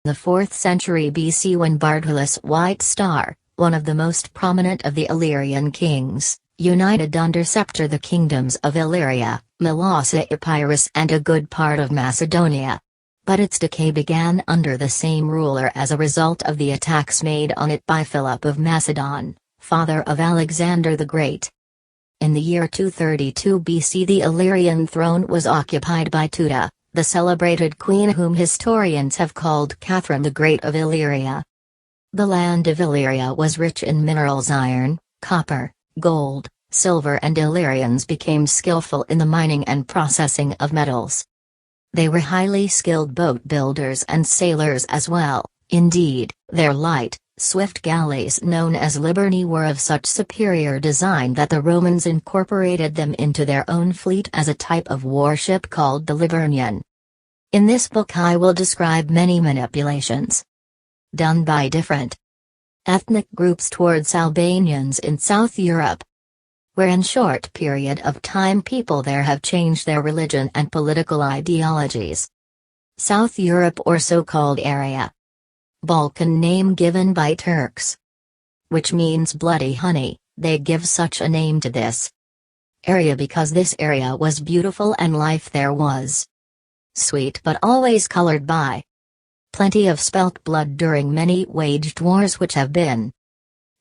the 4th century BC when Bardulus White Star, one of the most prominent of the Illyrian kings, united under scepter the kingdoms of Illyria, Melassa Epirus and a good part of Macedonia. But its decay began under the same ruler as a result of the attacks made on it by Philip of Macedon, father of Alexander the Great. In the year 232 BC the Illyrian throne was occupied by Tuda, the celebrated queen whom historians have called Catherine the Great of Illyria. The land of Illyria was rich in minerals iron, copper, gold, silver and Illyrians became skillful in the mining and processing of metals. They were highly skilled boat builders and sailors as well, indeed, their light, swift galleys known as Liburni were of such superior design that the Romans incorporated them into their own fleet as a type of warship called the Liburnian. In this book I will describe many manipulations done by different ethnic groups towards Albanians in South Europe, where in short period of time people there have changed their religion and political ideologies. South Europe or so-called area. Balkan name given by Turks, which means bloody honey. They give such a name to this area because this area was beautiful and life there was sweet but always colored by plenty of spilt blood during many waged wars which have been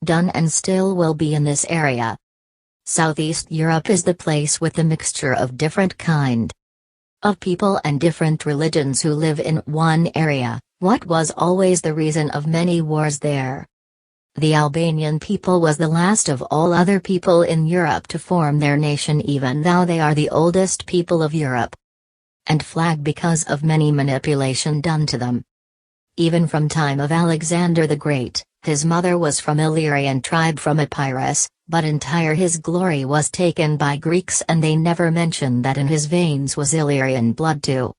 done and still will be in this area. Southeast Europe is the place with the mixture of different kind of people and different religions who live in one area, what was always the reason of many wars there. The Albanian people was the last of all other people in Europe to form their nation even though they are the oldest people of Europe. And flag because of many manipulation done to them. Even from time of Alexander the Great, his mother was from Illyrian tribe from Epirus, but entire his glory was taken by Greeks and they never mentioned that in his veins was Illyrian blood too.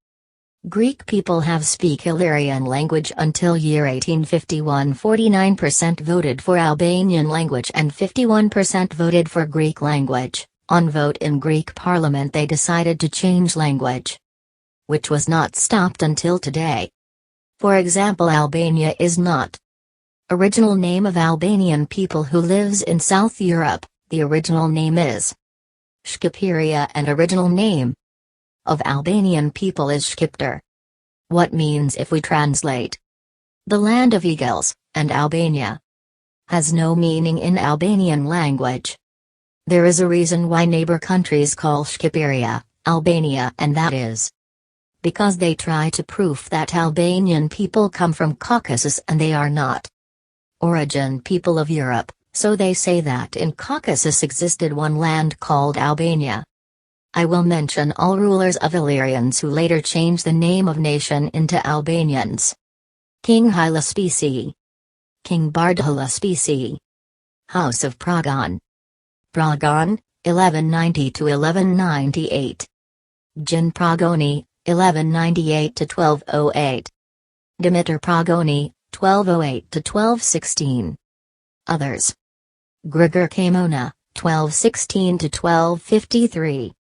Greek people have speak Illyrian language until year 1851. 49% voted for Albanian language and 51% voted for Greek language. On vote in Greek parliament they decided to change language, which was not stopped until today. For example, Albania is not original name of Albanian people who lives in South Europe. The original name is Shqiperia and original name of Albanian people is Shqiptar. What means if we translate the land of eagles, and Albania has no meaning in Albanian language. There is a reason why neighbor countries call Shqiperia, Albania, and that is because they try to prove that Albanian people come from Caucasus and they are not origin people of Europe, so they say that in Caucasus existed one land called Albania. I will mention all rulers of Illyrians who later changed the name of nation into Albanians. King Hylaspesi, King Bardulaspesi, House of Pragan, 1190 to 1198. Jin Pragoni, 1198 to 1208. Dimitar Pragoni, 1208 to 1216. Others. Gjergj Kamona, 1216 to 1253.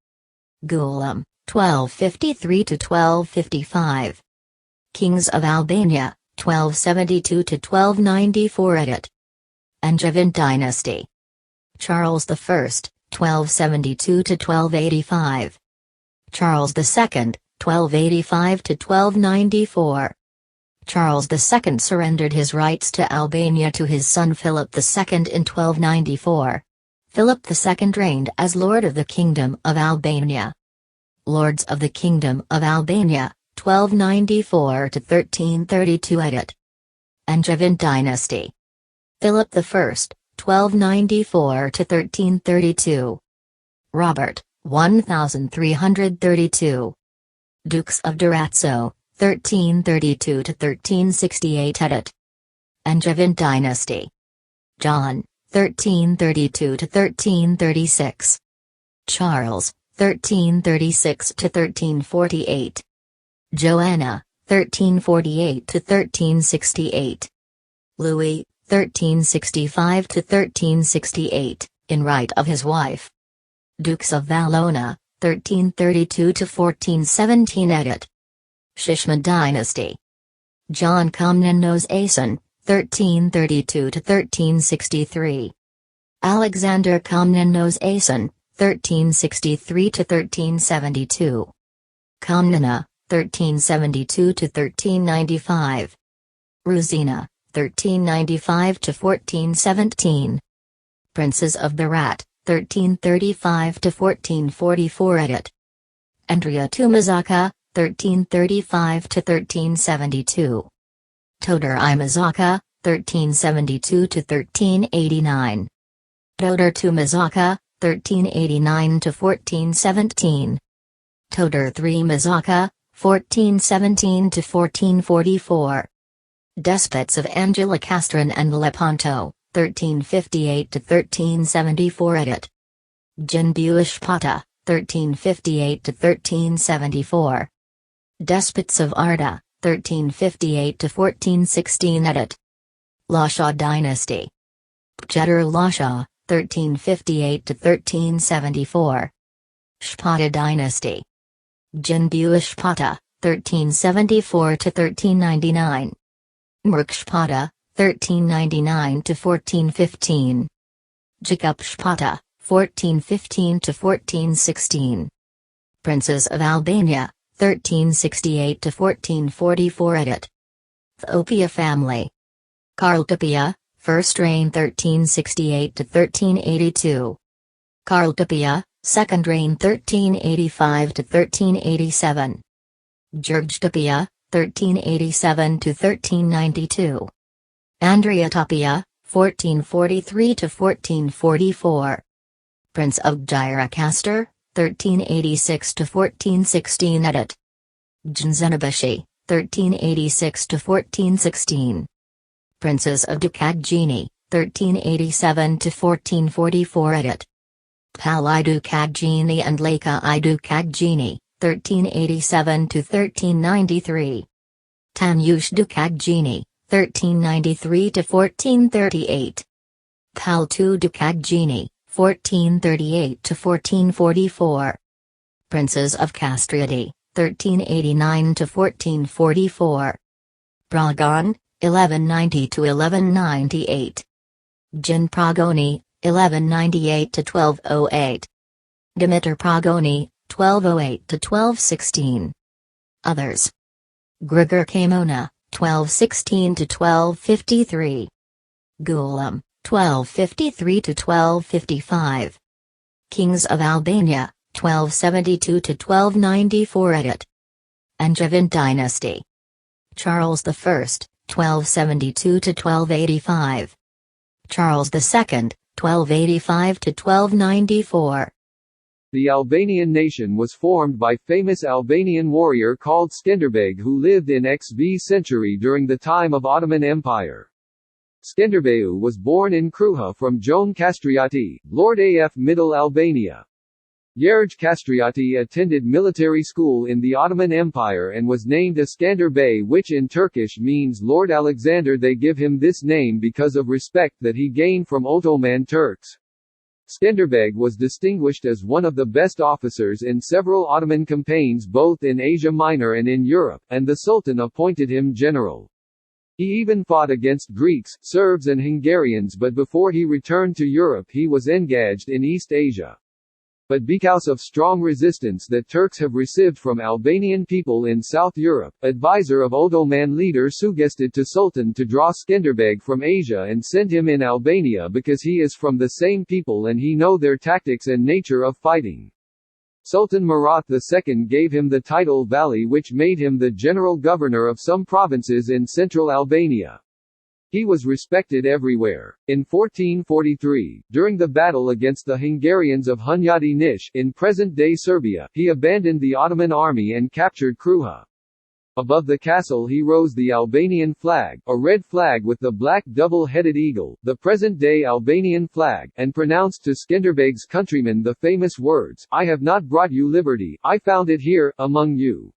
Gulam, 1253 to 1255. Kings of Albania, 1272 to 1294. Edit. Angevin Dynasty. Charles I, 1272 to 1285. Charles II, 1285 to 1294. Charles II surrendered his rights to Albania to his son Philip II in 1294. Philip II reigned as Lord of the Kingdom of Albania. Lords of the Kingdom of Albania, 1294 to 1332. Edit. Angevin Dynasty. Philip I, 1294 to 1332. Robert, 1332. Dukes of Durazzo, 1332 to 1368. Edit. Angevin Dynasty. John, 1332 to 1336. Charles, 1336 to 1348. Joanna, 1348 to 1368. Louis, 1365 to 1368, in right of his wife. Dukes of Valona, 1332 to 1417. Edit. Shishma Dynasty. John Komnenos Asen, 1332–1363. Alexander Komnenos Asen, 1363–1372. Komnena, 1372–1395. Ruzina, 1395–1417. Princes of Berat, 1335–1444 edit. Andrea Tumazaka, 1335–1372. Todor Imazaka, 1372–1389. Todor Tumazaka, 1389–1417. Todor III Mazaka, 1417–1444. Despots of Angela Castron and Lepanto, 1358–1374 edit. Jinbu Ishpata, 1358–1374. Despots of Arda, 1358–1416 edit. Lasha Dynasty. Pchetar Lasha, 1358–1374. Shpata Dynasty. Jinbu Ishpata, 1374–1399. MROC Shpata, 1399–1415. Jacob Shpata, 1415–1416. Princes of Albania, 1368–1444 edit. Thopia family. Karl Topia, first reign 1368–1382. Karl Topia, second reign 1385–1387. Gjergj Topia, 1387–1392. Andrea Topia, 1443–1444. Prince of Gjergj, 1386–1416 edit. Janzenabashi, 1386–1416. Princes of Dukagjini, 1387–1444 edit. Palai Dukagjini and Leka I Dukagjini, 1387–1393. Tanyush Dukagjini, 1393–1438. Paltu Dukagjini, 1438–1444. Princes of Kastrioti, 1389–1444. Pragan, 1190–1198. Jin Pragoni, 1198–1208. Dimitar Pragoni, 1208–1216. Others. Grigor Kamona, 1216–1253. Gulam, 1253–1255. Kings of Albania, 1272–1294 edit. Angevin Dynasty. Charles I, 1272–1285. Charles II, 1285–1294. The Albanian nation was formed by famous Albanian warrior called Skanderbeg who lived in XV century during the time of Ottoman Empire. Skenderbeu was born in Kruja from Joan Kastrioti, Lord af Middle Albania. Gjergj Kastrioti attended military school in the Ottoman Empire and was named a Skanderbeg, which in Turkish means Lord Alexander. They give him this name because of respect that he gained from Ottoman Turks. Skanderbeg was distinguished as one of the best officers in several Ottoman campaigns both in Asia Minor and in Europe, and the Sultan appointed him general. He even fought against Greeks, Serbs and Hungarians, but before he returned to Europe he was engaged in East Asia. But because of strong resistance that Turks have received from Albanian people in South Europe, advisor of Ottoman leader suggested to Sultan to draw Skanderbeg from Asia and send him in Albania because he is from the same people and he know their tactics and nature of fighting. Sultan Murat II gave him the title Vali, which made him the general governor of some provinces in central Albania. He was respected everywhere. In 1443, during the battle against the Hungarians of Hunyadi Nish in present-day Serbia, he abandoned the Ottoman army and captured Kruja. Above the castle he rose the Albanian flag, a red flag with the black double-headed eagle, the present-day Albanian flag, and pronounced to Skenderbeg's countrymen the famous words, "I have not brought you liberty, I found it here, among you."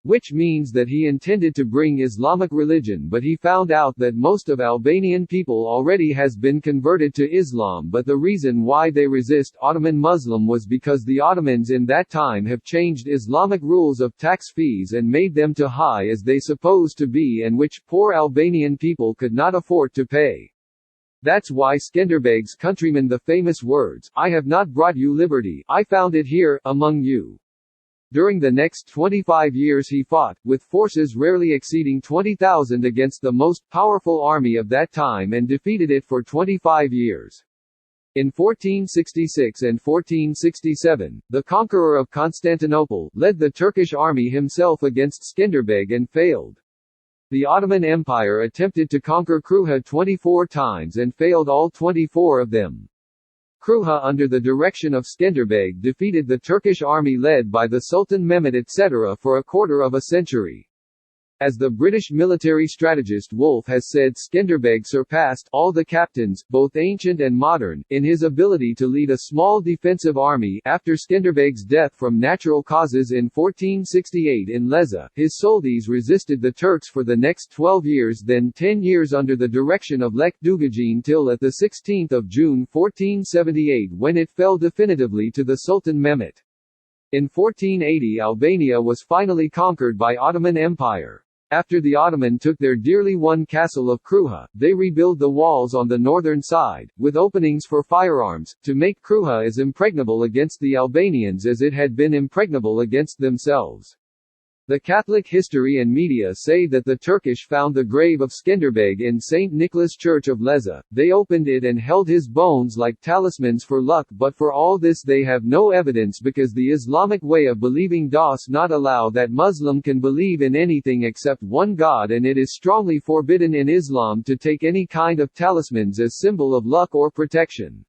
which means that he intended to bring Islamic religion, but he found out that most of Albanian people already has been converted to Islam. But the reason why they resist Ottoman Muslim was because the Ottomans in that time have changed Islamic rules of tax fees and made them too high as they supposed to be, and which poor Albanian people could not afford to pay. That's why Skenderbeg's countrymen the famous words, "I have not brought you liberty, I found it here, among you." During the next 25 years he fought, with forces rarely exceeding 20,000 against the most powerful army of that time and defeated it for 25 years. In 1466 and 1467, the conqueror of Constantinople led the Turkish army himself against Skenderbeg and failed. The Ottoman Empire attempted to conquer Kruja 24 times and failed all 24 of them. Kruja under the direction of Skenderbeg defeated the Turkish army led by the Sultan Mehmed etc. for a quarter of a century. As the British military strategist Wolfe has said, Skenderbeg surpassed all the captains, both ancient and modern, in his ability to lead a small defensive army. After Skenderbeg's death from natural causes in 1468 in Lezhë, his soldiers resisted the Turks for the next 12 years, then 10 years under the direction of Lek Dugajin till at the 16th of June 1478 when it fell definitively to the Sultan Mehmet. In 1480 Albania was finally conquered by Ottoman Empire. After the Ottoman took their dearly won castle of Kruja, they rebuilt the walls on the northern side, with openings for firearms, to make Kruja as impregnable against the Albanians as it had been impregnable against themselves. The Catholic history and media say that the Turkish found the grave of Skenderbeg in St. Nicholas Church of Lezhë. They opened it and held his bones like talismans for luck, but for all this they have no evidence because the Islamic way of believing does not allow that Muslim can believe in anything except one God, and it is strongly forbidden in Islam to take any kind of talismans as symbol of luck or protection.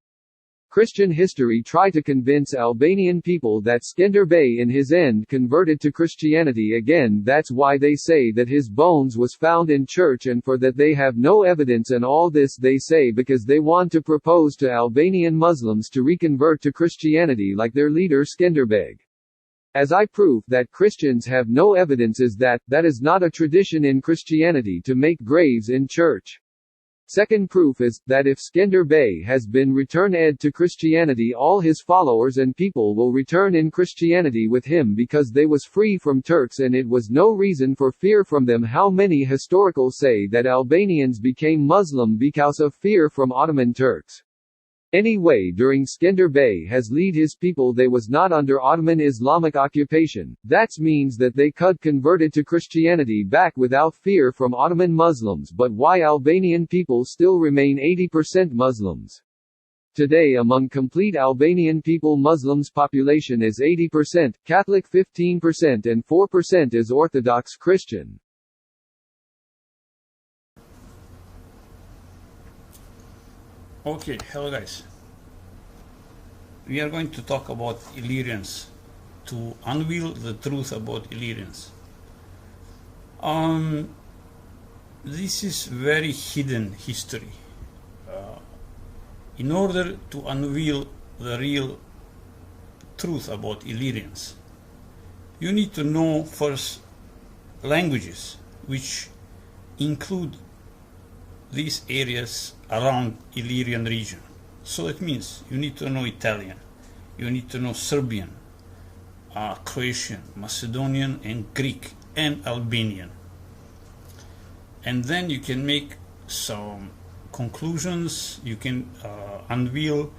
Christian history try to convince Albanian people that Skenderbeg in his end converted to Christianity again. That's why they say that his bones was found in church, and for that they have no evidence, and all this they say because they want to propose to Albanian Muslims to reconvert to Christianity like their leader Skenderbeg. As I prove that Christians have no evidence is that is not a tradition in Christianity to make graves in church. Second proof is, that if Skenderbeg has been returned to Christianity, all his followers and people will return in Christianity with him because they was free from Turks and it was no reason for fear from them. How many historical say that Albanians became Muslim because of fear from Ottoman Turks? Anyway, during Skenderbeg has lead his people they was not under Ottoman Islamic occupation, that means that they could converted to Christianity back without fear from Ottoman Muslims. But why Albanian people still remain 80% Muslims? Today among complete Albanian people Muslims population is 80%, Catholic 15% and 4% is Orthodox Christian. Okay, hello guys. We are going to talk about Illyrians, to unveil the truth about Illyrians. This is very hidden history. In order to unveil the real truth about Illyrians, you need to know first languages which include these areas around Illyrian region. So it means you need to know Italian, you need to know Serbian, Croatian, Macedonian and Greek and Albanian. And then you can make some conclusions, you can unveil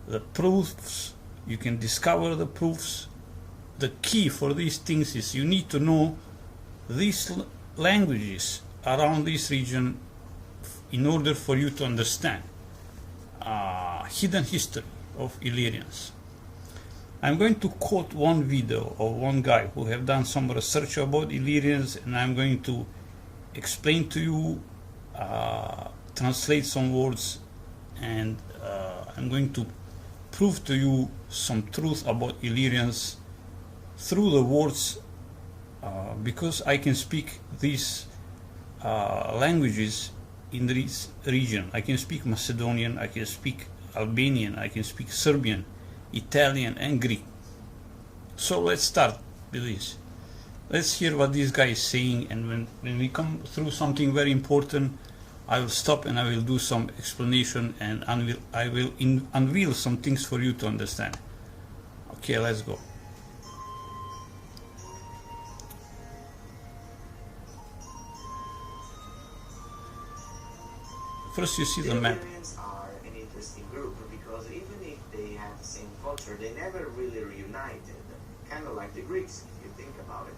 the proofs, you can discover the proofs. The key for these things is you need to know these languages around this region in order for you to understand hidden history of Illyrians. I'm going to quote one video of one guy who have done some research about Illyrians, and I'm going to explain to you, translate some words, and I'm going to prove to you some truth about Illyrians through the words, because I can speak these languages in this region. I can speak Macedonian, I can speak Albanian, I can speak Serbian, Italian and Greek. So let's start with this. Let's hear what this guy is saying, and when we come through something very important, I will stop and I will do some explanation, and I will unveil some things for you to understand. Okay, let's go. First you see the map. Illyrians are an interesting group because even if they have the same culture, they never really reunited, kind of like the Greeks if you think about it.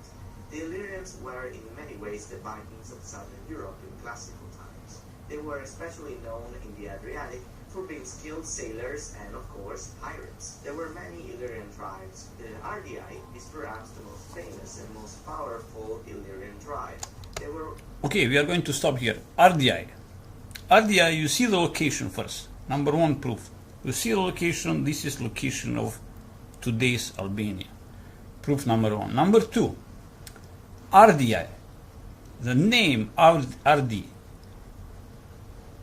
The Illyrians were in many ways the Vikings of southern Europe in classical times. They were especially known in the Adriatic for being skilled sailors and, of course, pirates. There were many Illyrian tribes. The Ardii is perhaps the most famous and most powerful Illyrian tribe. They were... Okay, we are going to stop here. Ardii. Ardii, you see the location first. Number one proof. You see the location, this is location of today's Albania. Proof number one. Number two, Ardii. The name Ardi.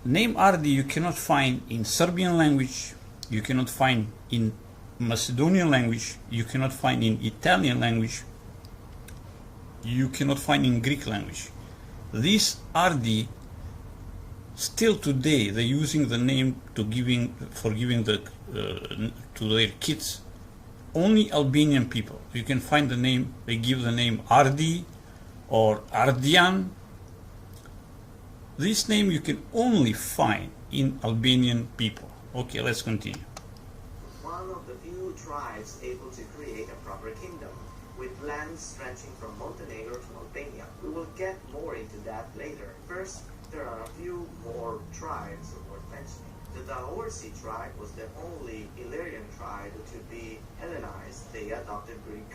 Name Ardi you cannot find in Serbian language, you cannot find in Macedonian language, you cannot find in Italian language, you cannot find in Greek language. This Ardi, still today they're using the name to giving the to their kids. Only Albanian people. You can find the name, they give the name Ardi or Ardian. This name you can only find in Albanian people. Okay, let's continue. One of the few tribes able to create a proper kingdom, with lands stretching from Montenegro to Albania. We will get more into that later. First, there are a few more tribes worth mentioning. The Dorsey tribe was the only Illyrian tribe to be Hellenized. They adopted Greek.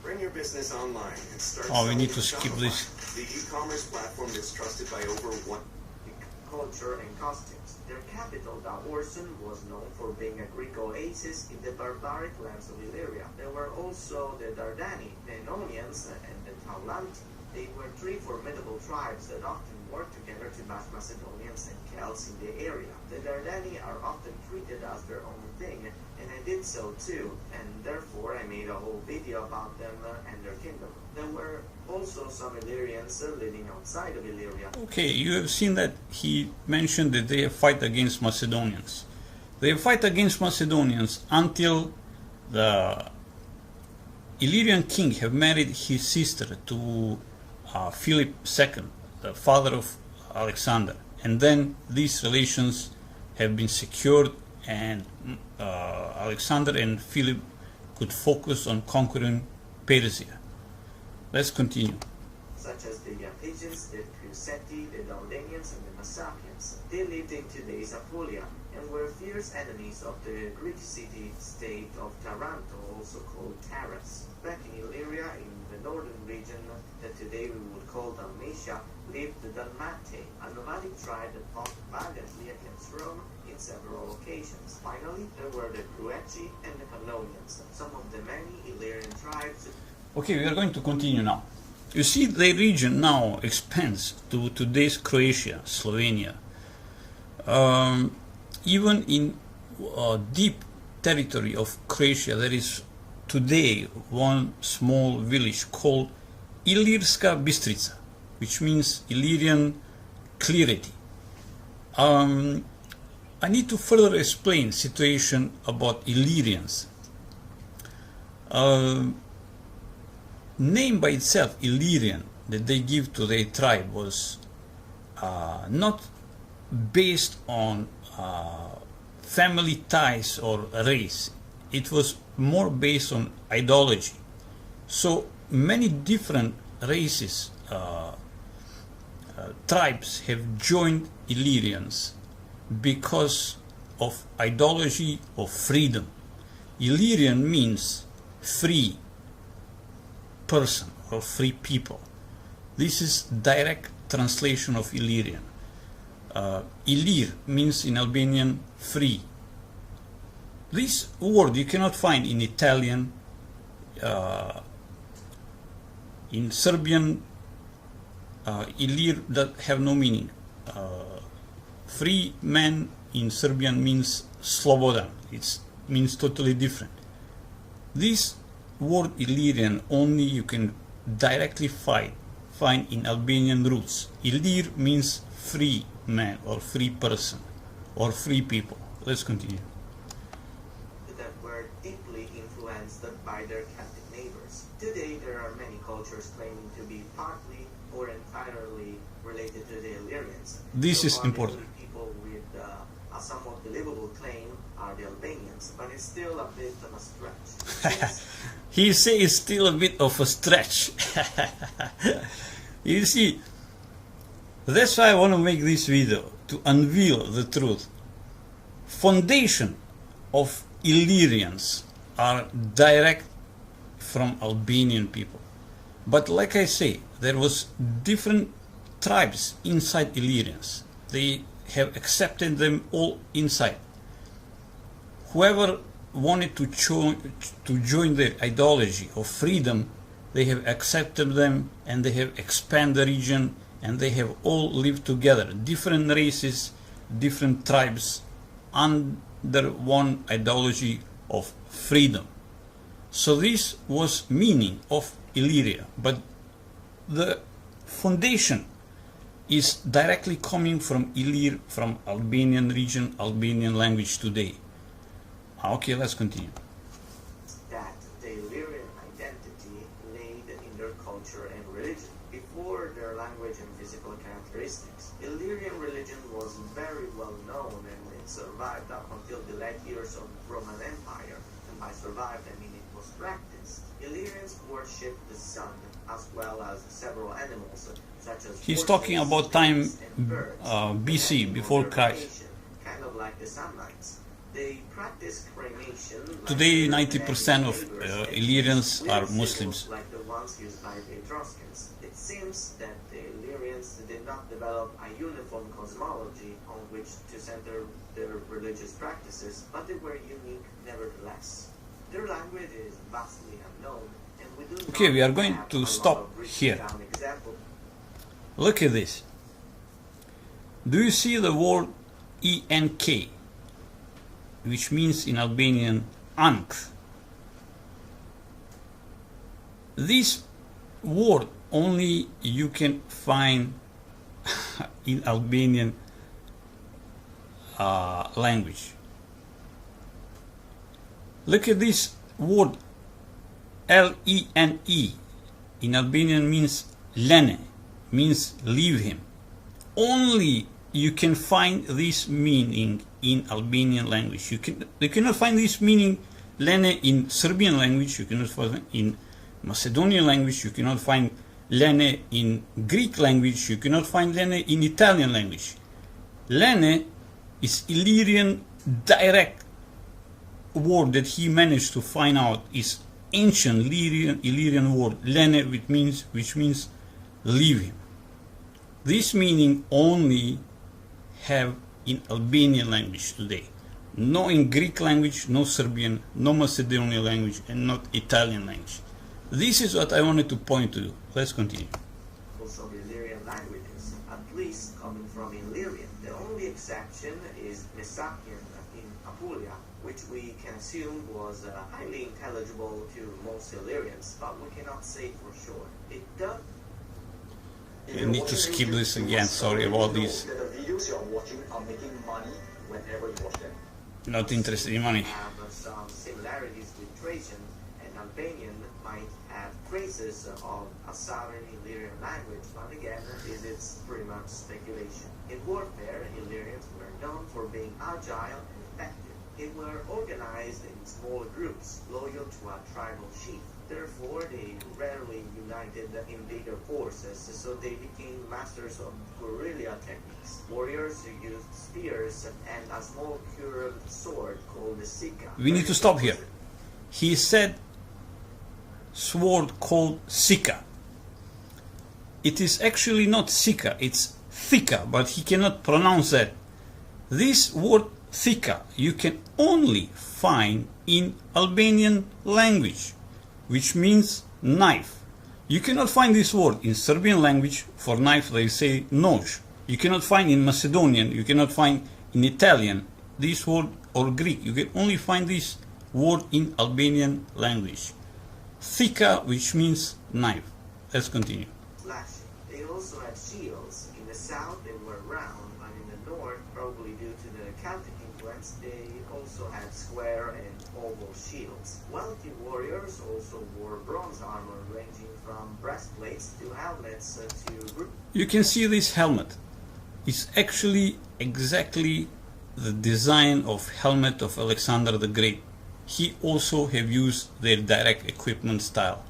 Bring your business online and start. Oh, we need to selling skip Shopify, this. the e-commerce platform that's trusted by over one. Culture and costumes. Their capital, Dorsey, was known for being a Greek oasis in the barbaric lands of Illyria. There were also the Dardani, the Enonians, and the Taulanti. They were three formidable tribes that often worked together to bash Macedonians and Celts in the area. The Dardani are often treated as their own thing, and I did so too, and therefore I made a whole video about them and their kingdom. There were also some Illyrians living outside of Illyria. Okay, you have seen that he mentioned that they fight against Macedonians. They fight against Macedonians until the Illyrian king have married his sister to Philip II, the father of Alexander, and then these relations have been secured, and Alexander and Philip could focus on conquering Persia. Let's continue. Such as the Pigeons, the Crucetti, the Dardanians, and the Massapians. They lived in today's Apulia and were fierce enemies of the Greek city-state of Taranto, also called Taras. Back in Illyria, in the northern region that today we would call Dalmatia, lived the Dalmatae, a nomadic tribe that fought valiantly against Rome in several occasions. Finally, there were the Crucetti and the Pannonians, some of the many Illyrian tribes. Okay, we are going to continue now. You see, the region now expands to today's Croatia, Slovenia. Even in deep territory of Croatia, there is today one small village called Ilirska Bistrica, which means Illyrian clarity. I need to further explain situation about Illyrians. Name by itself, Illyrian, that they give to their tribe was not based on family ties or race. It was more based on ideology. So many different races, tribes have joined Illyrians because of ideology of freedom. Illyrian means free person or free people. This is direct translation of Illyrian. Illyr means in Albanian free. This word you cannot find in Italian, in Serbian. Illyr that have no meaning. Free man in Serbian means slobodan. It means totally different. This word Illyrian only you can directly find in Albanian roots. Illyr means free man or free person or free people. Let's continue. That were deeply influenced by their Celtic neighbors. Today there are many cultures claiming to be partly or entirely related to the Illyrians. This is So important. People with a somewhat believable claim are the Albanians, but it's still a bit of a stretch. He says it's still a bit of a stretch. You see, that's why I want to make this video, to unveil the truth. Foundation of Illyrians are direct from Albanian people. But like I say, there was different tribes inside Illyrians. They have accepted them all inside. Whoever wanted to join their ideology of freedom, they have accepted them and they have expanded the region and they have all lived together. Different races, different tribes under one ideology of freedom. So this was meaning of Illyria, but the foundation is directly coming from Illyr, from Albanian region, Albanian language today. Okay, let's continue. That the Illyrian identity laid in their culture and religion before their language and physical characteristics. Illyrian religion was very well known and it survived up until the late years of Roman Empire. And by survived, I mean it was practiced. Illyrians worshipped the sun as well as several animals such as He's horses, talking about time and birds. BC, before Christ. Kind of like the Samnites. They practice cremation. Today, like 90% of Illyrians are with Muslims. symbols like the ones used by the Etruscans. It seems that the Illyrians did not develop a uniform cosmology on which to center their religious practices, but they were unique nevertheless. Their language is vastly unknown, and we do Okay, not we are going have to a lot stop of written here. down examples. Look at this. Do you see the word ENK, which means in Albanian Ank? This word only you can find in Albanian language. Look at this word Lene. In Albanian means Lene, means leave him. Only you can find this meaning in Albanian language. You cannot find this meaning Lene in Serbian language, you cannot find it in Macedonian language, you cannot find Lene in Greek language, you cannot find Lene in Italian language. Lene is Illyrian direct word that he managed to find out, is ancient Illyrian word Lene, which means leave him. This meaning only have in Albanian language today. No in Greek language, no Serbian, no Macedonian language, and not Italian language. This is what I wanted to point to you. Let's continue. Also Illyrian languages, at least coming from Illyrian. The only exception is Mesakian in Apulia, which we can assume was highly intelligible to most Illyrians, but we cannot say for sure. It does. I need to skip this again, sorry about this. That the videos you are watching are making money whenever you watch them. Not interested in money. Have some similarities with Thracian, and Albanian might have traces of a southern Illyrian language, but again, it's pretty much speculation. In warfare, Illyrians were known for being agile and effective. They were organized in small groups, loyal to a tribal chief. Therefore, they rarely united invader forces, so they became masters of guerrilla techniques. Warriors who used spears and a small curved sword called the sika. We need to stop here. He said sword called sika. It is actually not sika, it's thika, but he cannot pronounce that. This word thika you can only find in Albanian language, which means knife. You cannot find this word in Serbian language. For knife they say nож. You cannot find in Macedonian, you cannot find in Italian this word, or Greek. You can only find this word in Albanian language. Thika, which means knife. Let's continue. Slashing. They also had shields. In the south they were round, and in the north, probably due to the Celtic influence, they also had square and oval shields. Wealthy warriors also wore bronze armor ranging from breastplates to helmets to... You can see this helmet. It's actually exactly the design of helmet of Alexander the Great. He also have used their direct equipment style.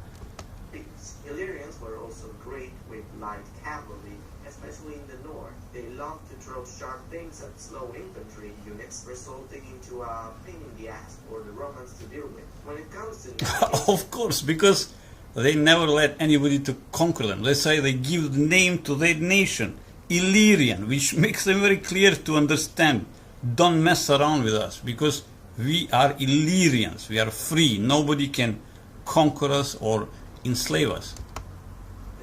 Illyrians were also great with light cavalry, especially in the north. They loved to throw sharp things at slow infantry units, resulting into a pain in the ass for the Romans to deal with. When it comes to Of course, because they never let anybody to conquer them. Let's say they give the name to their nation, Illyrian, which makes them very clear to understand. Don't mess around with us, because we are Illyrians. We are free. Nobody can conquer us or enslave us.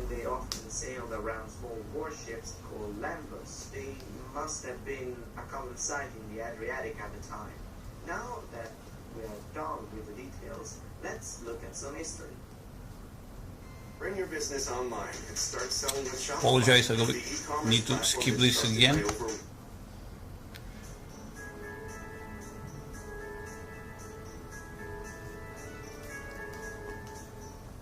They often sailed around small warships called landboats. They must have been a common sight in the Adriatic at the time. Now that we are done with the details, let's look at some history. Bring your business online and start selling with Shopify. Apologize, I The e-commerce need to platform skip is this trusted again. by over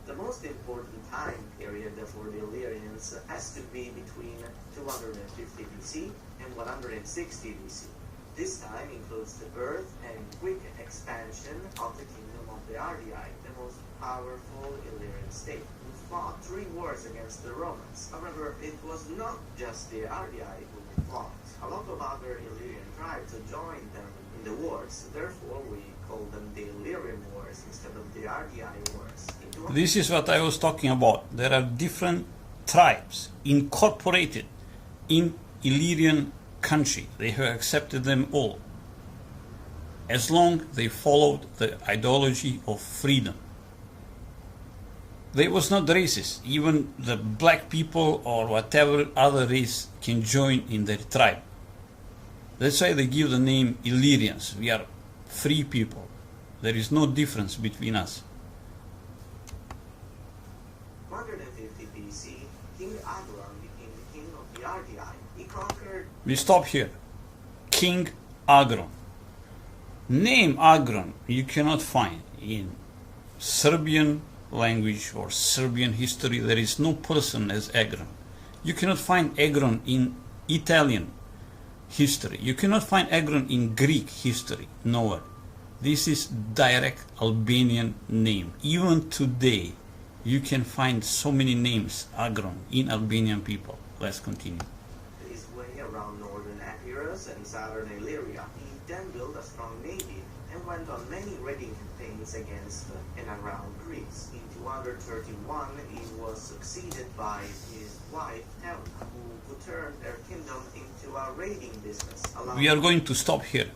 The most important time period for the Illyrians has to be between 250 BC and 160 BC. This time includes the birth and quick expansion of the kingdom of the Ardii, the most powerful Illyrian state, who fought 3 wars against the Romans. However, it was not just the Ardii who fought. A lot of other Illyrian tribes joined them in the wars. Therefore, we call them the Illyrian wars instead of the Ardii wars. This is what I was talking about. There are different tribes incorporated in Illyrian country. They have accepted them all, as long as they followed the ideology of freedom. They was not racist. Even the black people or whatever other race can join in their tribe. That's why they give the name Illyrians. We are free people. There is no difference between us. 150 BC, King Agron became the king of the Ardii. He conquered... We stop here. King Agron. Name Agron you cannot find in Serbian language or Serbian history. There is no person as Agron. You cannot find Agron in Italian history. You cannot find Agron in Greek history. Nowhere. This is direct Albanian name. Even today, you can find so many names Agron in Albanian people. Let's continue. his way around northern Epirus and southern Illyria. He then built a strong navy and went on many raiding campaigns against and around Greece. In 231, he was succeeded by his wife Thelma, who turned their kingdom into a raiding business. We are going to stop here.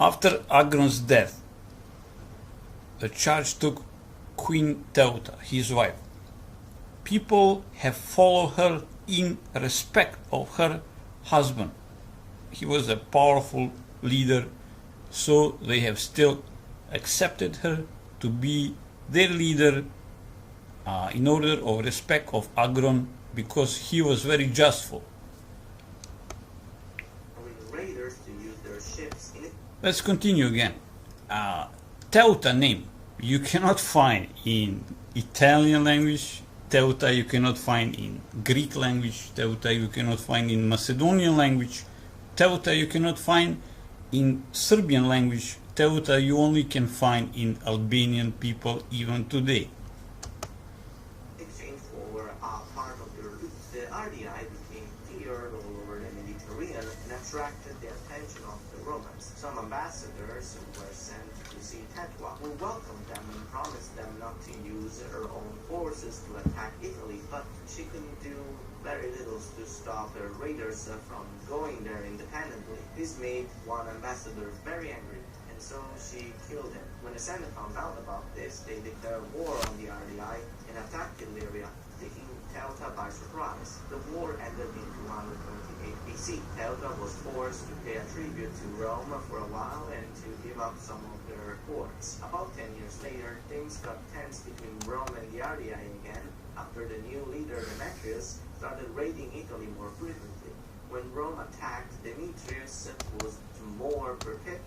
After Agron's death, the charge took Queen Teuta, his wife. People have followed her in respect of her husband. He was a powerful leader, so they have still accepted her to be their leader in order of respect of Agron, because he was very justful. Raiders to use their ships in it. Let's continue again. Teuta name you cannot find in Italian language. Teuta you cannot find in Greek language. Teuta you cannot find in Macedonian language. Teuta you cannot find in Serbian language. Teuta you only can find in Albanian people even today. Exchange for part of their loot. The Ardii became feared all over the Mediterranean and attracted the attention of the Romans. Some ambassadors were sent to see Tetua, who welcomed them and promised them not to use her own forces to attack Italy, but she couldn't do very little to stop the raiders from going there independently. This made one ambassador very angry, and so she killed him. When the Senate found out about this, they declared war on the Ardii and attacked Illyria, taking Telta by surprise. The war ended in 228 BC. Telta was forced to pay a tribute to Rome for a while and to give up some of their ports. About 10 years later, things got tense between Rome and the Ardii again after the new leader Demetrius started raiding Italy more frequently. When Rome attacked, Demetrius was more prepared.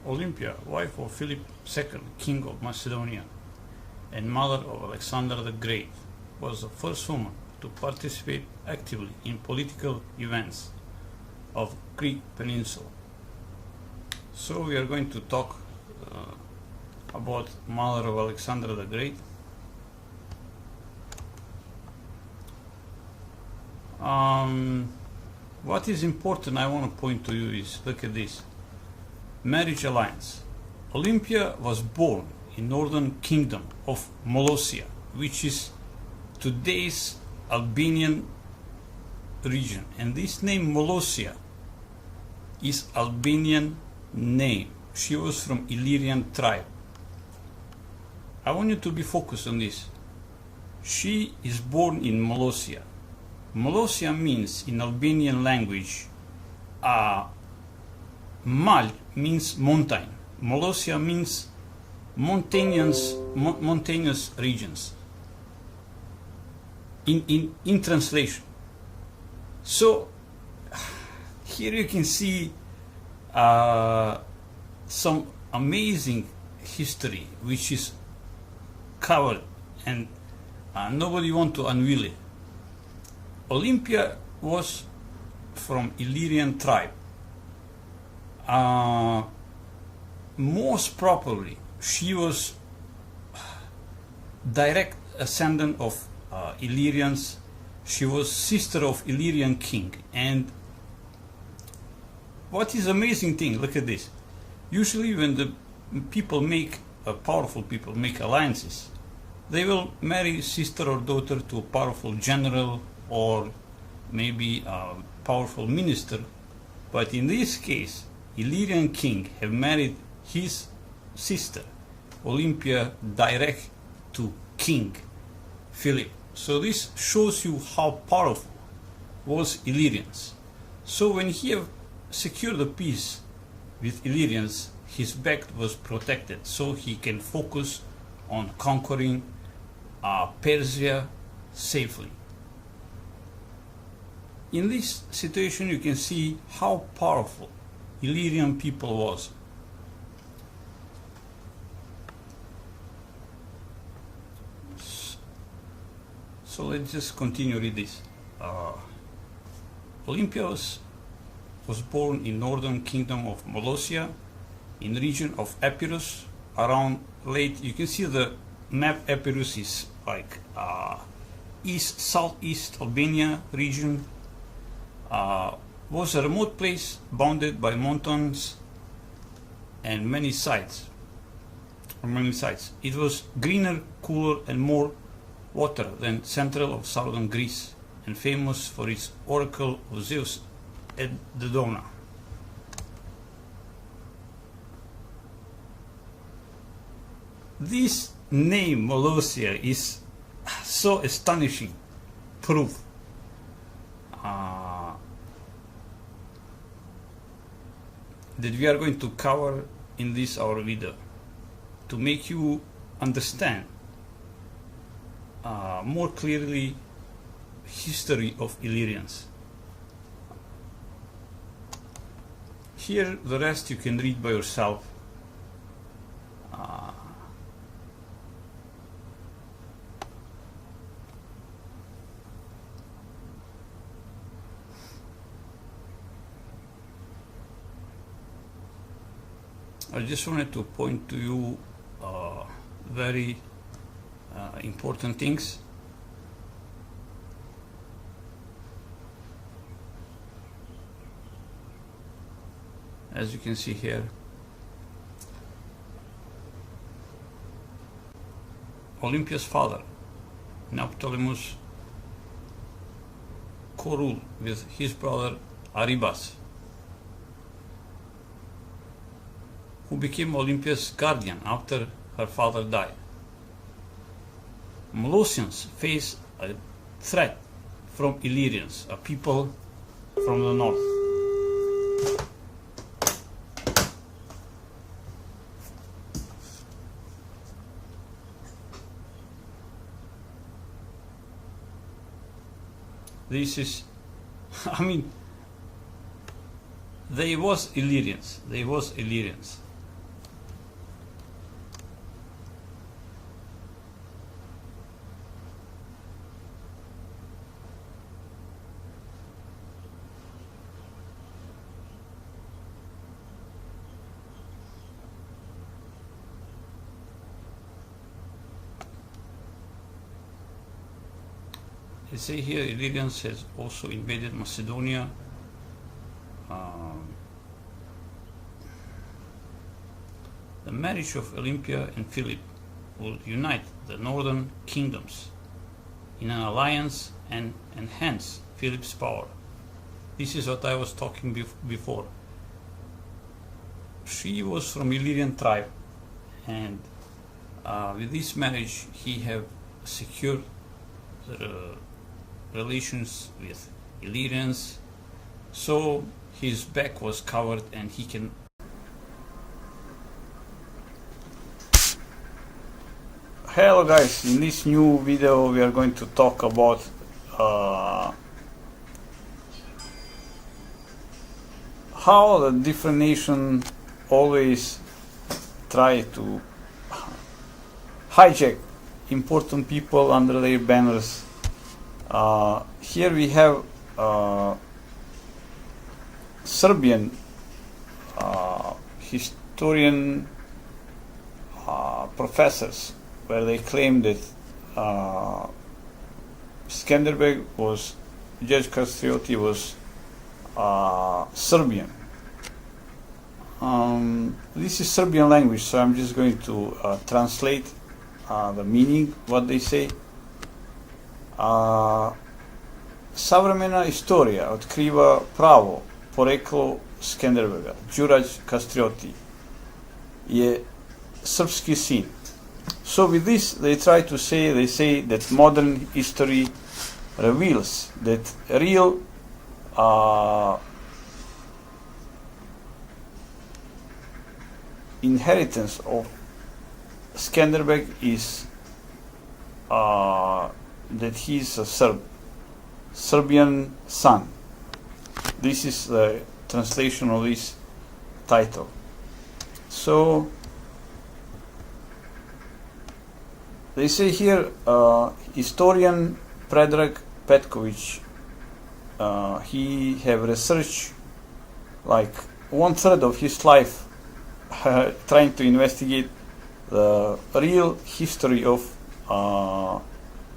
Olympia, wife of Philip II, King of Macedonia, and mother of Alexander the Great, was the first woman to participate actively in political events of Greek peninsula. So we are going to talk about mother of Alexander the Great. What is important I want to point to you is, look at this. Marriage alliance. Olympia was born in northern kingdom of Molossia, which is today's Albanian region, and this name Molossia is Albanian name. She was from Illyrian tribe. I want you to be focused on this. She is born in Molossia. Molossia means in Albanian language Mal means mountain. Molossia means mountainous regions. In translation. So here you can see some amazing history which is covered, and nobody want to unveil it. Olympia was from Illyrian tribe. Most probably she was direct ascendant of Illyrians. She was sister of Illyrian king. And what is amazing thing, look at this. Usually when the people make powerful people make alliances, they will marry sister or daughter to a powerful general or maybe a powerful minister. But in this case, Illyrian king have married his sister Olympia direct to King Philip. So this shows you how powerful was Illyrians. So when he have secured the peace with Illyrians, his back was protected, so he can focus on conquering Persia safely. In this situation you can see how powerful Illyrian people was. So let's just continue read this. Olympia was born in northern kingdom of Molossia, in region of Epirus, around late. You can see the map. Epirus is like southeast Albania region. Was a remote place bounded by mountains and many sites. It was greener, cooler, and more water than central of southern Greece, and famous for its oracle of Zeus at Dodona. This name Molossia is so astonishing proof that we are going to cover in this our video to make you understand more clearly history of Illyrians. Here the rest you can read by yourself. I just wanted to point to you very important things. as you can see here. Olympia's father, Neoptolemus, co-ruled with his brother Aribas, who became Olympia's guardian after her father died. Molossians face a threat from Illyrians, a people from the north. This is, I mean, they was Illyrians. They say here Illyrians has also invaded Macedonia. The marriage of Olympia and Philip will unite the northern kingdoms in an alliance and enhance Philip's power. This is what I was talking before. She was from Illyrian tribe, and with this marriage he have secured the relations with Illyrians, so his back was covered and he can. Hello guys, in this new video we are going to talk about how the different nations always try to hijack important people under their banners. Here we have Serbian historian professors, where they claim that Skanderbeg was, Gjergj Kastrioti was Serbian. This is Serbian language, so I'm just going to translate the meaning, what they say. Savremena istorija otkriva pravo poreklo Skenderbega. Gjergj Castrotti je srpski sin. So with this they try to say, they say that modern history reveals that real inheritance of Skanderbeg is that he is a Serbian son. This is the translation of this title. So they say here, historian Predrag Petković, he have researched like 1/3 of his life trying to investigate the real history of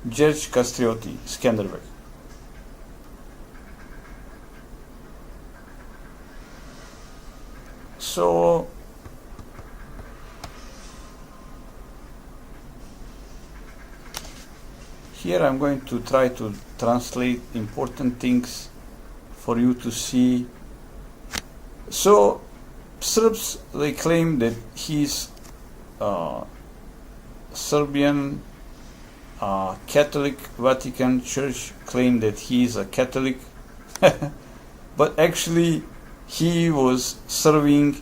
Gjergj Castrotti, Skanderbeg. So here I'm going to try to translate important things for you to see. So Serbs, they claim that he's Serbian. Catholic Vatican Church claimed that he is a Catholic, but actually he was serving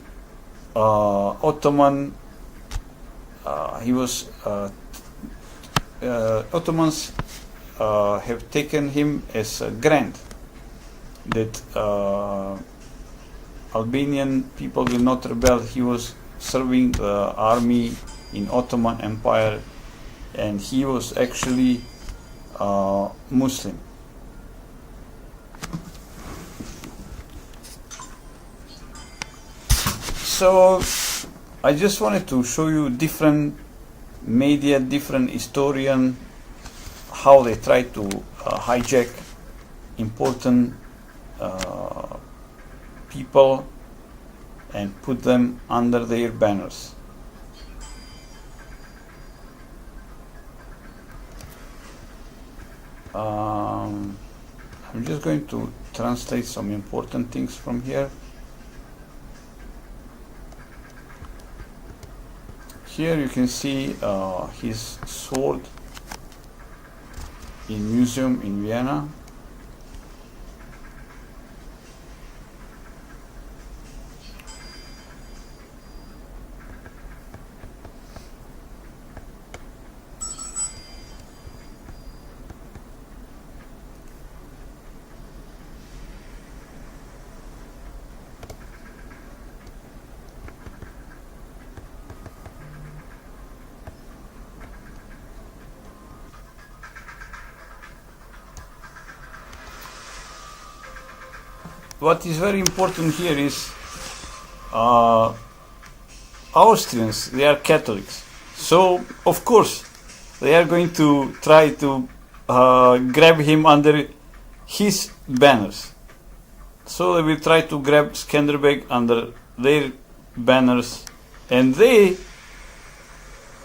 Ottoman. He was Ottomans have taken him as a grant that Albanian people will not rebel. He was serving the army in Ottoman Empire, and he was actually Muslim. So I just wanted to show you different media, different historian, how they try to hijack important people and put them under their banners. I'm just going to translate some important things from here. Here you can see his sword in museum in Vienna. What is very important here is Austrians, they are Catholics. So, of course, they are going to try to grab him under his banners. So they will try to grab Skanderbeg under their banners. And they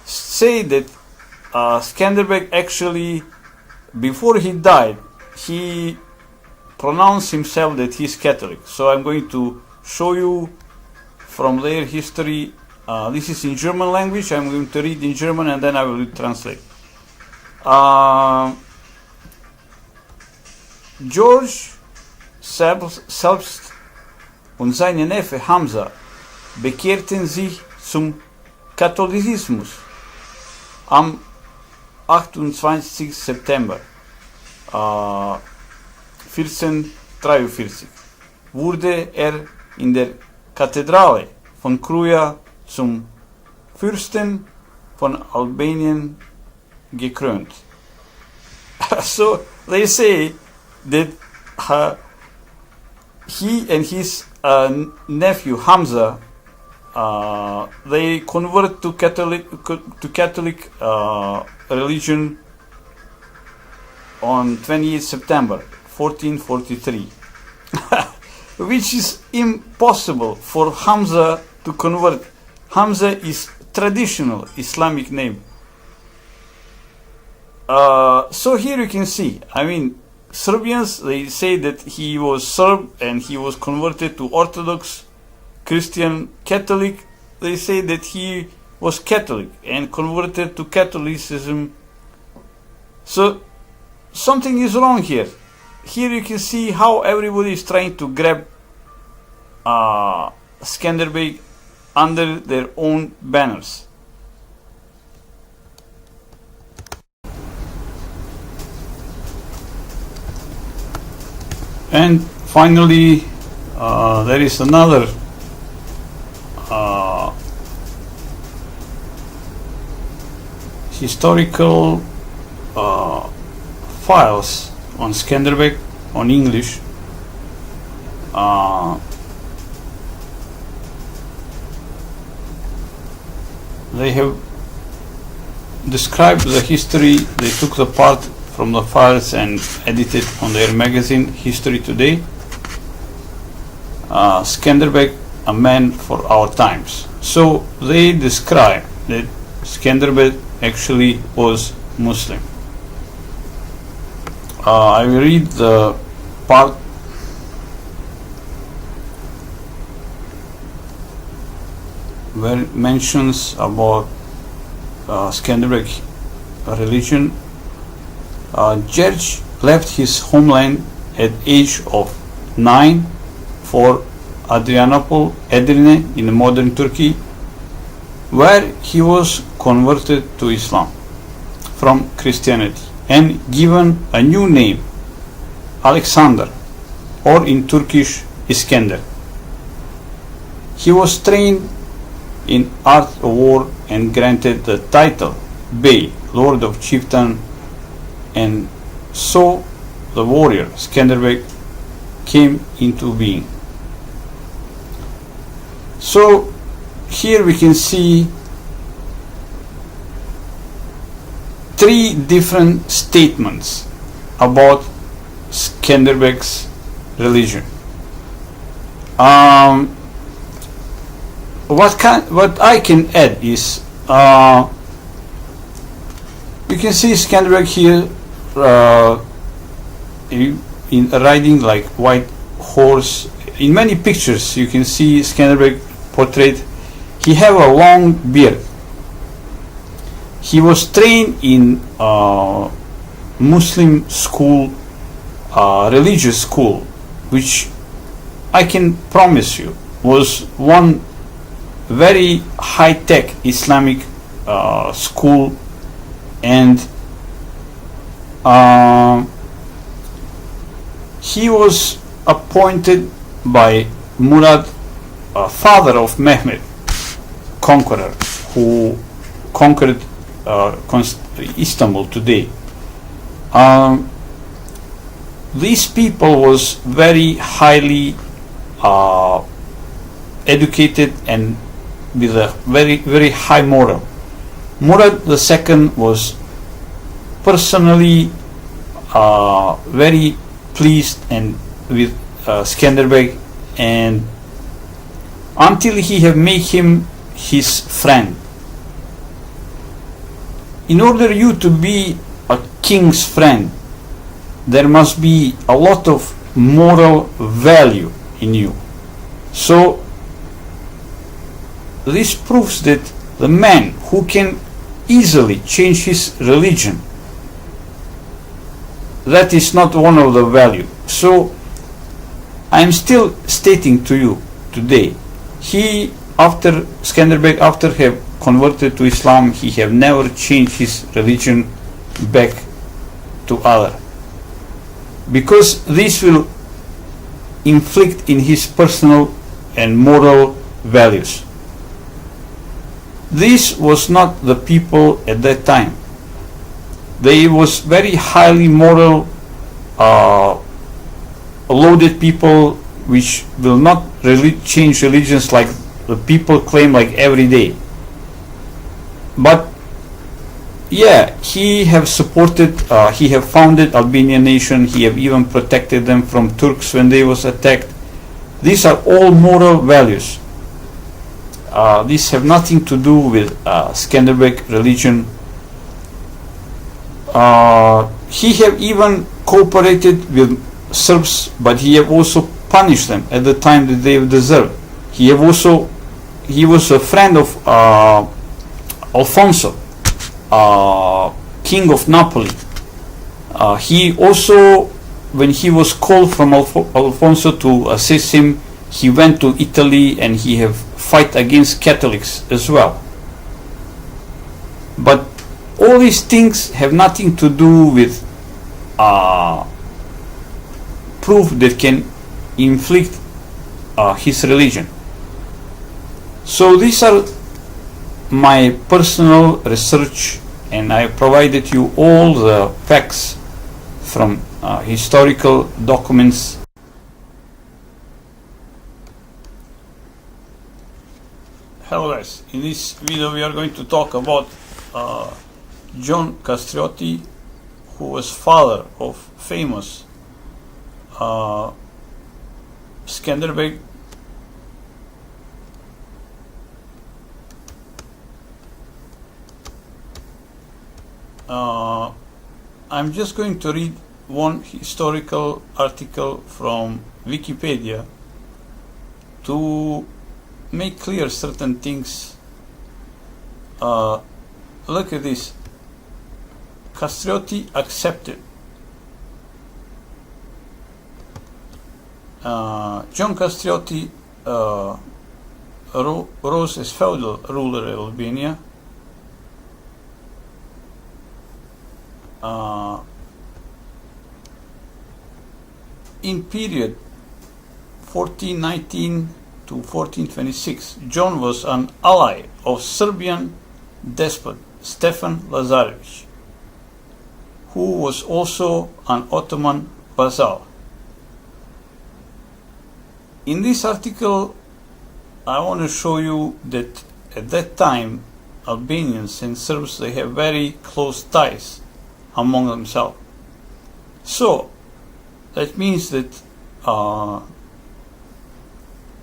say that Skanderbeg actually, before he died, he pronounced himself that he's Catholic. So I'm going to show you from their history. This is in German language. I'm going to read in German and then I will translate. Gjergj selbst und seine Neffe Hamza bekehrten sich zum Katholizismus am 28. September 1443 wurde er in der Kathedrale von Kruja zum Fürsten von Albanien gekrönt. So they say that he and his nephew Hamza they convert to Catholic religion on 28 September 1443, which is impossible for Hamza to convert. Hamza is traditional Islamic name. So here you can see, I mean, Serbians, they say that he was Serb and he was converted to Orthodox, Christian, Catholic. They say that he was Catholic and converted to Catholicism. So something is wrong here. Here you can see how everybody is trying to grab Skanderbeg under their own banners. And finally, there is another historical files on Skanderbeg on English. They have described the history. They took the part from the files and edited on their magazine History Today. Skanderbeg, a man for our times. So they describe that Skanderbeg actually was Muslim. I will read the part where it mentions about Skanderbeg religion. Gjergj left his homeland at age of 9 for Adrianople, Edirne in modern Turkey, where he was converted to Islam from Christianity and given a new name, Alexander, or in Turkish, Iskender. He was trained in art of war and granted the title Bey, Lord of Chieftain, and so the warrior Skanderbeg came into being. So here we can see three different statements about Skanderbeg's religion. what I can add is you can see Skanderbeg here in riding like white horse. In many pictures you can see Skanderbeg portrayed. He have a long beard. He was trained in Muslim school, religious school, which I can promise you was one very high-tech Islamic school, and he was appointed by Murad, father of Mehmed, conqueror, who conquered Istanbul today. These people was very highly educated and with a very high moral. Murad II was personally very pleased and with Skanderbeg, and until he have made him his friend. In order you to be a king's friend, there must be a lot of moral value in you. So this proves that the man who can easily change his religion, that is not one of the value. So I am still stating to you today, he, after Skanderbeg, after have converted to Islam, he have never changed his religion back to Allah, because this will inflict in his personal and moral values. This was not the people at that time. They was very highly moral, loaded people, which will not really change religions like the people claim like every day. But yeah, he have supported, he have founded Albanian nation, he have even protected them from Turks when they was attacked. These are all moral values. These have nothing to do with Skanderbeg religion. He have even cooperated with Serbs, but he have also punished them at the time that they deserved. He was a friend of Alfonso, king of Napoli. He also, when he was called from Alfonso to assist him, he went to Italy and he have fight against Catholics as well. But all these things have nothing to do with proof that can inflict his religion. So these are my personal research, and I provided you all the facts from historical documents. Hello guys, in this video we are going to talk about John Castrioti, who was father of famous Skanderbeg. I'm just going to read one historical article from Wikipedia to make clear certain things. Look at this. Kastrioti accepted. John Castrioti rose as feudal ruler of Albania. In period 1419 to 1426, John was an ally of Serbian despot Stefan Lazarević, who was also an Ottoman vassal. In this article, I want to show you that at that time, Albanians and Serbs, they have very close ties among themselves. So that means that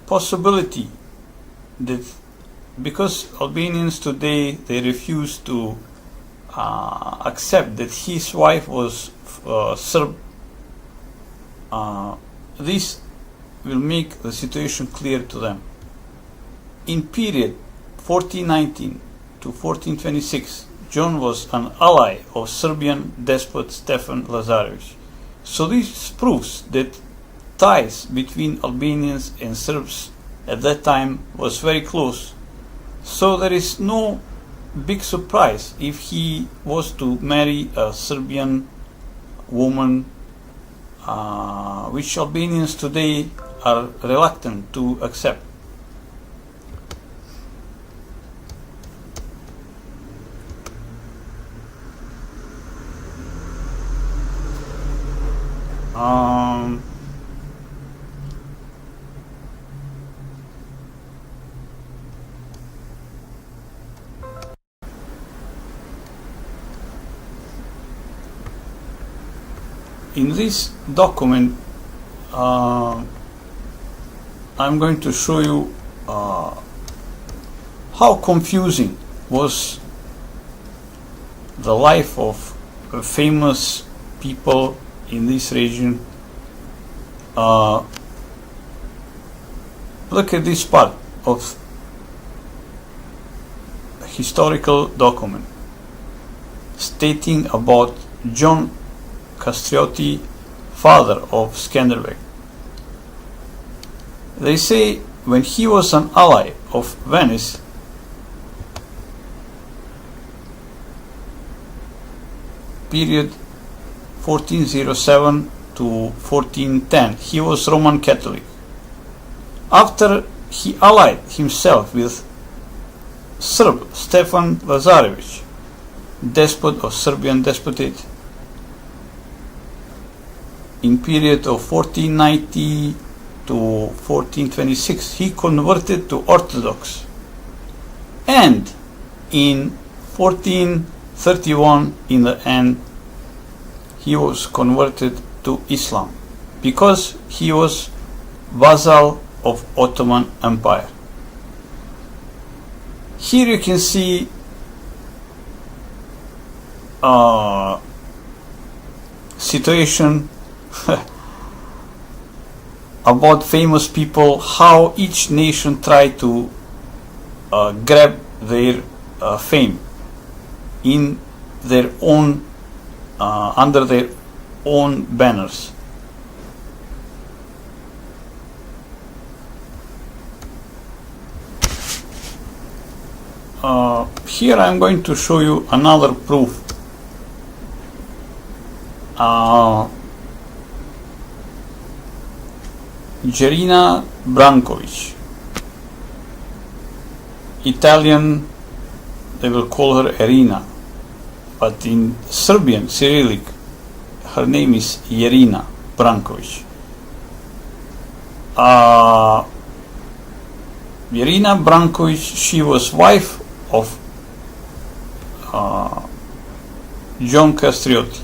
possibility that because Albanians today, they refuse to accept that his wife was Serb. This will make the situation clear to them. In period 1419 to 1426, John was an ally of Serbian despot Stefan Lazarević. So this proves that ties between Albanians and Serbs at that time was very close. So there is no big surprise if he was to marry a Serbian woman, which Albanians today are reluctant to accept. In this document, I'm going to show you how confusing was the life of famous people in this region. Look at this part of a historical document stating about John Kastrioti, father of Skanderbeg. They say when he was an ally of Venice, period 1407 to 1410, he was Roman Catholic. After he allied himself with Serb Stefan Lazarević, despot of Serbian Despotate, in period of 1490 to 1426, he converted to Orthodox, and in 1431 in the end he was converted to Islam because he was vassal of Ottoman Empire. Here you can see situation about famous people, how each nation tried to grab their fame in their own under their own banners. Here I am going to show you another proof. Gjergj Branković, Italian, they will call her Irina, but in Serbian Cyrillic her name is Irina Branković. Irina Branković, she was wife of John Kastrioti.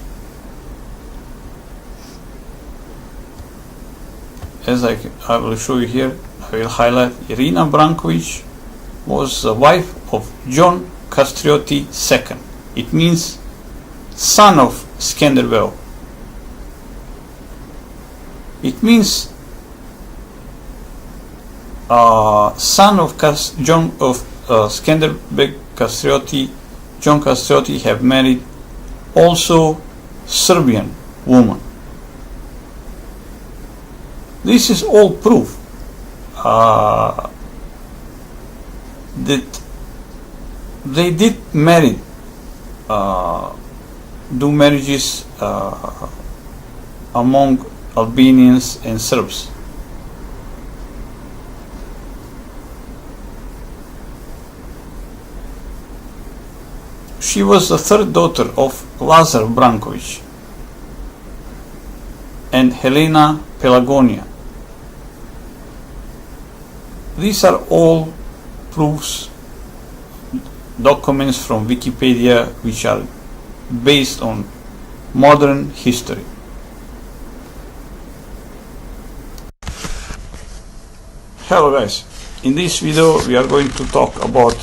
As I will show you here, I will highlight Irina Branković was the wife of John Castrioti II. It means son of Skenderbeu. It means son of Skanderbeg Castrioti. John Castrioti have married also Serbian woman. This is all proof that they did marry, do marriages among Albanians and Serbs. She was the third daughter of Lazar Branković and Helena Pelagonia. These are all proofs, documents from Wikipedia which are based on modern history. Hello guys, in this video we are going to talk about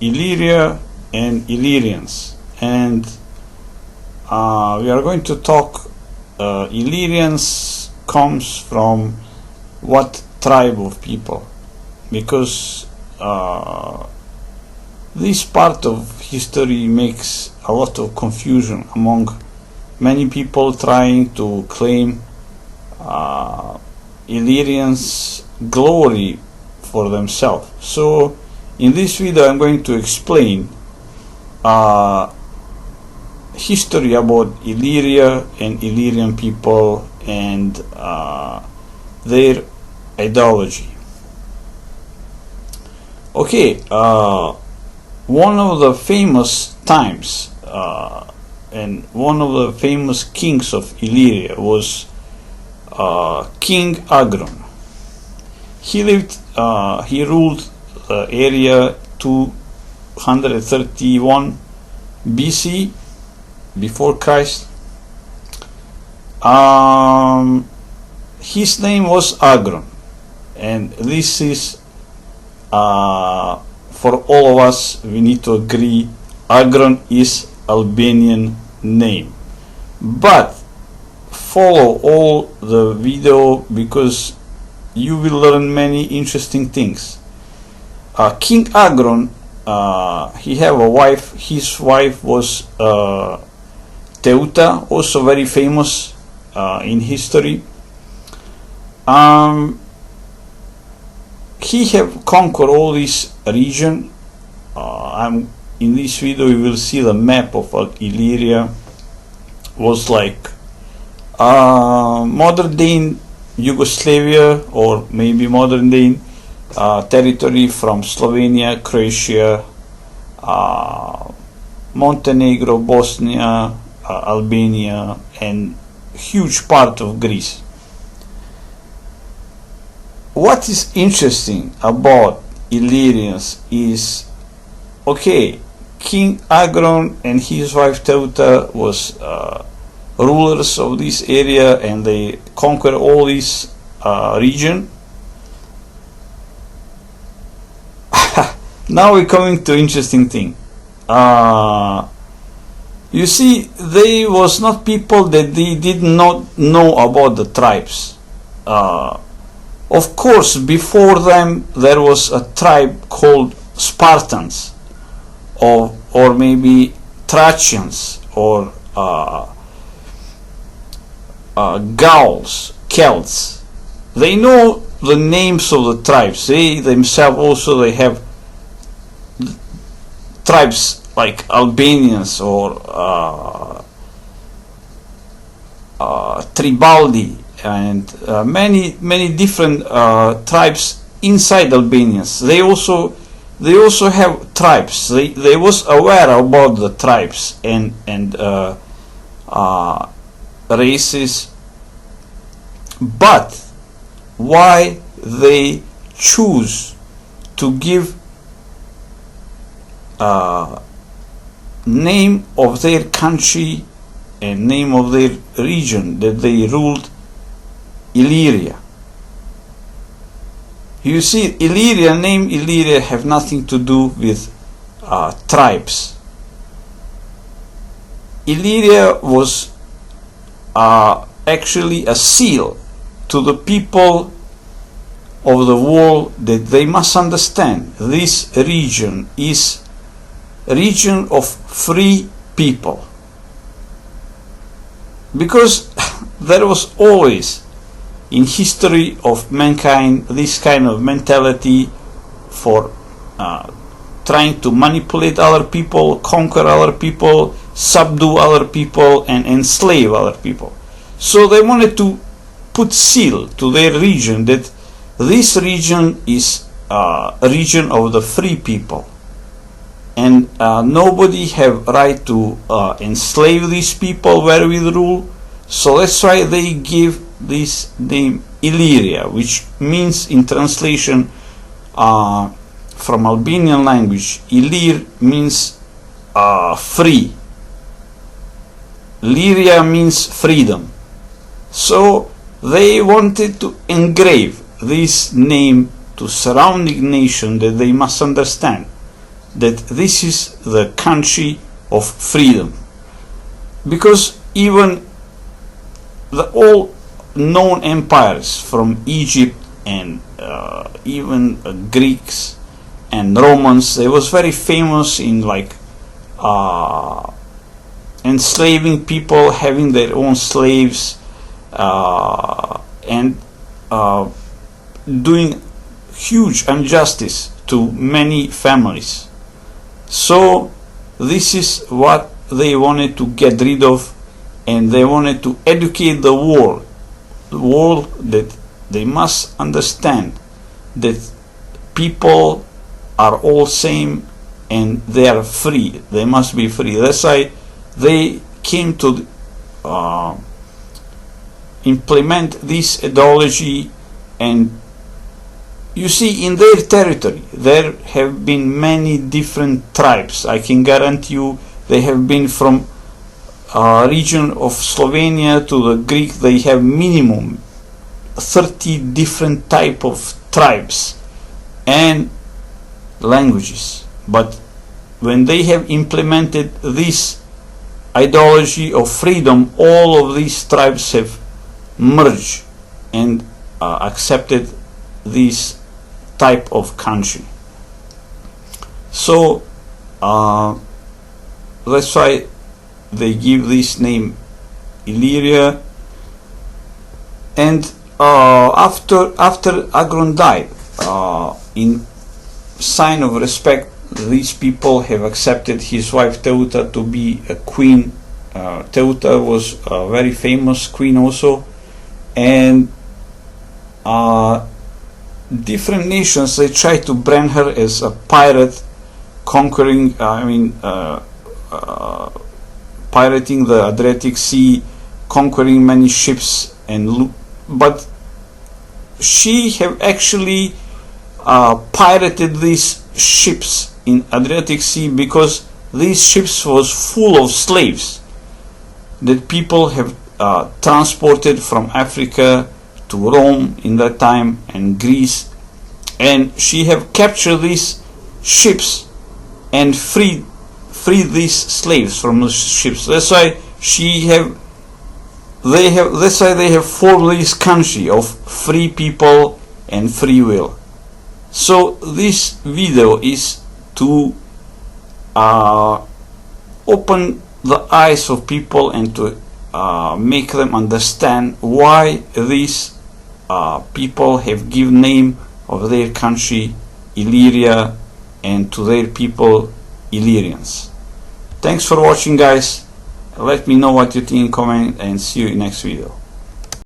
Illyria and Illyrians, and we are going to talk Illyrians comes from what tribe of people, because this part of history makes a lot of confusion among many people trying to claim Illyrians' glory for themselves. So in this video I'm going to explain history about Illyria and Illyrian people and their ideology. Okay, one of the famous times and one of the famous kings of Illyria was King Agron. He ruled the area 231 BC, before Christ. His name was Agron, and this is for all of us, we need to agree, Agron is Albanian name. But follow all the video because you will learn many interesting things. King Agron, he have a wife. His wife was Teuta, also very famous in history. He have conquered all this region. In this video you will see the map of Illyria. Was like modern day Yugoslavia, or maybe modern day territory from Slovenia, Croatia, Montenegro, Bosnia, Albania, and huge part of Greece. What is interesting about Illyrians is, okay, King Agron and his wife Teuta was rulers of this area, and they conquered all this region. Now we're coming to interesting thing. You see, they was not people that they did not know about the tribes. Of course, before them there was a tribe called Spartans, or maybe Thracians, or Gauls, Celts. They know the names of the tribes. They themselves also, they have tribes like Albanians or Tribaldi, and many different tribes inside Albanians. They also have tribes. They was aware about the tribes and races, but why they choose to give name of their country and name of their region that they ruled Illyria? You see, Illyria, name Illyria have nothing to do with tribes. Illyria was actually a seal to the people of the world that they must understand this region is a region of free people, because there was always in history of mankind this kind of mentality for trying to manipulate other people, conquer other people, subdue other people, and enslave other people. So they wanted to put seal to their region that this region is a region of the free people, and nobody have right to enslave these people where we rule. So that's why they give this name Illyria, which means in translation from Albanian language, Illyr means free. Lyria means freedom. So they wanted to engrave this name to surrounding nation that they must understand that this is the country of freedom, because even the all known empires from Egypt and even Greeks and Romans, they was very famous in like enslaving people, having their own slaves, and doing huge injustice to many families. So this is what they wanted to get rid of, and they wanted to educate the world that they must understand that people are all same and they are free. They must be free. That's why they came to implement this ideology. And you see, in their territory there have been many different tribes. I can guarantee you they have been from region of Slovenia to the Greek. They have minimum 30 different type of tribes and languages. But when they have implemented this ideology of freedom, all of these tribes have merged and accepted this type of country. So that's why they give this name Illyria. And after Agron died, in sign of respect, these people have accepted his wife Teuta to be a queen. Teuta was a very famous queen also, and different nations, they try to brand her as a pirate, conquering, pirating the Adriatic Sea, conquering many ships, but she have actually pirated these ships in Adriatic Sea because these ships was full of slaves that people have transported from Africa to Rome in that time and Greece, and she have captured these ships and freed these slaves from the ships. That's why they have formed this country of free people and free will. So this video is to open the eyes of people and to make them understand why these people have given name of their country Illyria, and to their people Illyrians. Thanks for watching, guys. Let me know what you think in comment, and see you in next video.